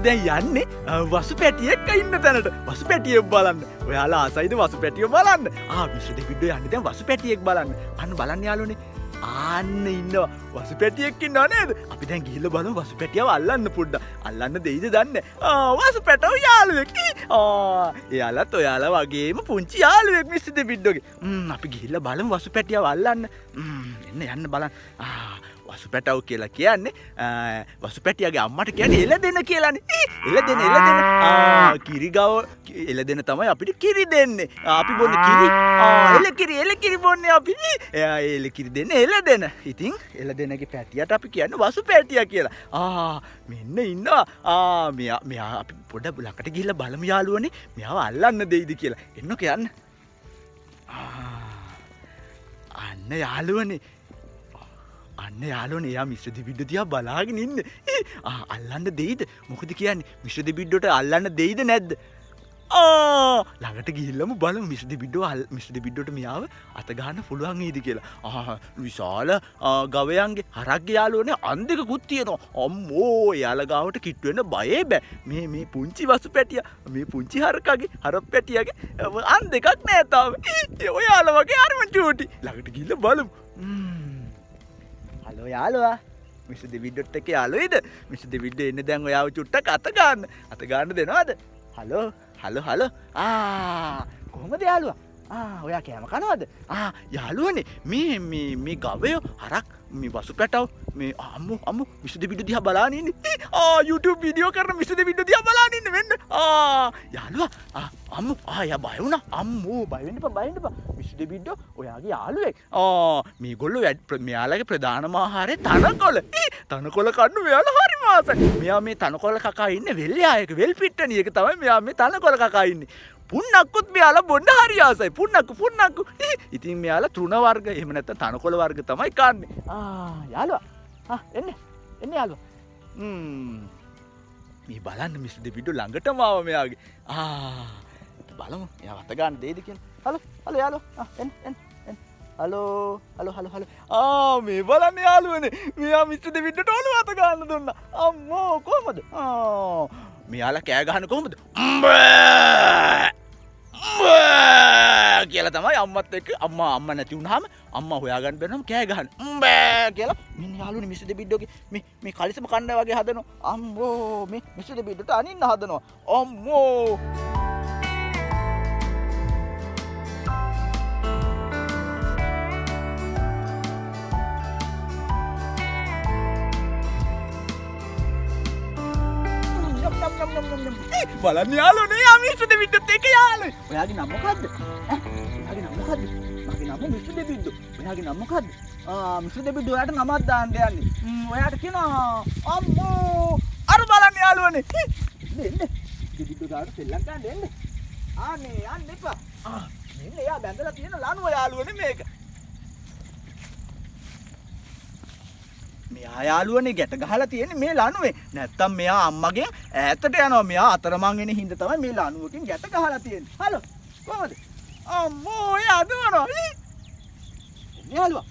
දැන් යන්නේ වසු පැටියෙක් ඉන්න තැනට. වසු පැටියෙක් බලන්න. ඔයාලා ආසයිද වසු පැටිය බලන්න? මිස්ටර් දෙවිඩ්ඩෝ යන්නේ දැන් වසු පැටියෙක් බලන්න. අන්න බලන්න යාළුවනේ. ආන්න ඉන්නවා වසු පැටියෙක් ඉන්නව නේද? අපි දැන් ගිහිල්ලා බලමු වසු පැටියව අල්ලන්න පොඩ්ඩක්. අල්ලන්න දෙයිද දන්නේ නැහැ. වසු පැටව යාළුවෙක්. එයාලත් ඔයාලා වගේම පුංචි යාළුවෙක් මිස්ටර් දෙවිඩ්ඩෝගේ. අපි ගිහිල්ලා බලමු වසු පැටියව අල්ලන්න. යන්න බලන්න. වසු පැටව කියලා කියන්නේ වසු පැටියාගේ අම්මට කියන්නේ එළදෙන කියලානේ. එළදෙන. කිරිගව එළදෙන තමයි අපිට කිරි දෙන්නේ. අපි බොන්නේ කිරි. එළකිරි බොන්නේ අපි. එළකිරි දෙන්නේ එළදෙන. ඉතින් එළදෙනගේ පැටියට අපි කියන්නේ වසු පැටියා කියලා. මෙන්න ඉන්නවා. මෙයා අපි පොඩ ළඟට ගිහිල්ලා බලමු යාළුවනේ. මෙයාව අල්ලන්න දෙයිද කියලා. එන්නකෝ යන්න. අන්න යාළුවනේ. අන්න යාළුවනේ එයා මිස්ටර් දෙවිඩ්ඩෝ දිහා බලාගෙන ඉන්නේ. අල්ලන්න දෙයිද? මොකද කියන්නේ? මිස්ටර් දෙවිඩ්ඩෝට අල්ලන්න දෙයිද නැද්ද? ළඟට ගිහිල්ලාම බලමු මිස්ටර් දෙවිඩ්ඩෝට මෙයාව අත ගන්න පුළුවන් වේද කියලා. විශාල ගවයන්ගේ හරක්ගේ යාළුවනේ අන් දෙකකුත් තියෙනවා. අම්මෝ එයාලා ගාවට කිට්ටු වෙන්න බයේ බෑ. මේ පුංචි වසු පැටියා මේ පුංචි හරකගේ හරක් පැටියාගේ අන් දෙකක් නෑ තාම. ඔයාලා වගේ අරම චූටි. ළඟට ගිහිල්ලා බලමු. හලෝ යාළුවා මිස්ටර් දෙවිඩ්ඩෝත් එක්ක යාළුවේද? මිස්ටර් දෙවිඩ්ඩෝ එන්නේ දැන් ඔයාව චුට්ටක් අත ගන්න දෙනවද? හලෝ කොහොමද යාළුවා? ඔයා කෑම කනවද? යාළුවනේ මේ ගවයෝ හරක් මේ වසු පැටව මේ අම්මෝ මිස්ටර් දෙවිඩ්ඩෝ දිහා බලාගෙන ඉන්නේ. YouTube වීඩියෝ කරන මිස්ටර් දෙවිඩ්ඩෝ දිහා බලාගෙන ඉන්නේ වෙන්න. යාළුවා අම්මෝ යා බය වුණා. අම්මෝ බය වෙන්න එපා. මිස්ටර් දෙවිඩ්ඩෝ ඔයාගේ යාළුවෙක්. මේගොල්ලෝ මෙයාලගේ ප්‍රධානම ආහාරය තනකොළ. තනකොළ කන්න මෙයාලා හරිම ආසයි. මෙයා මේ තනකොළ කකා ඉන්නේ වෙල්යායක වෙල් පිට්ටනියක තමයි මෙයා මේ තනකොළ කකා ඉන්නේ. පුන්නක්කුත් මෙයාලා බොන්න හරි ආසයි. පුන්නක්කු. ඉතින් මෙයාලා තෘණ වර්ග එහෙම නැත්නම් තනකොළ වර්ග තමයි කන්නේ. යාළුවා එන්න යාළුවා. මේ බලන්න මිස්ටර් දෙවිඩ්ඩෝ ළඟටම ආවා මෙයාගේ. බලමු එයා වත ගන්න දෙයිද කියලා. හලෝ යාළුවා. එන්න. හලෝ. මේ බලන්න යාළුවනේ. මෙයා මිස්ටර් දෙවිඩ්ඩෝට ඔළුව අත ගන්න දුන්නා. අම්මෝ කොහමද? මෙයාලා කෑ ගහන්නේ කොහමද? කියලා තමයි අම්මත් එක්ක අම්මා නැති වුනහම අම්මා හොයාගන්න බැරනම කෑ ගහන්නේ. කියලා මින් යාළුවනේ මිස්ටර් දෙවිඩ්ඩෝගේ මේ කලිසම කන්න වගේ හදනවා. අම්මෝ මේ මිස්ටර් දෙවිඩ්ඩෝට අනින්න හදනවා. අම්මෝ බලන්න යාළුවනේ යා මිස්ටර් දෙවිඩ්ඩෝත් එක්ක යාළුවනේ. ඔයාගේ නම මොකද්ද? ඔයාගේ නම මොකද්ද? මගේ නම මිස්ටර් දෙවිඩ්ඩෝ. ඔයාගේ නම මොකද්ද? මිස්ටර් දෙවිඩ්ඩෝ ඔයාට නමක් දාන්න යන්නේ. ඔයාට කියනවා අම්මෝ අර බලන්න යාළුවනේ. එන්න. දෙවිඩ්ඩෝ ගාවට සෙල්ලම් ගන්න එන්න. මේ යන්න එපා. මෙන්න එයා බැඳලා තියෙන ලණුව යාළුවනේ මේක. මෙයා යාළුවනේ ගැට ගහලා තියෙන්නේ මේ ලණුවේ. නැත්තම් මෙයා අම්මගෙන් ඈතට යනවා. මෙයා අතරමං වෙන හින්දා තමයි මේ ලණුවකින් ගැට ගහලා තියෙන්නේ. හලෝ කොහමද? අම්මෝ එයා දුවනවා. යාළුවා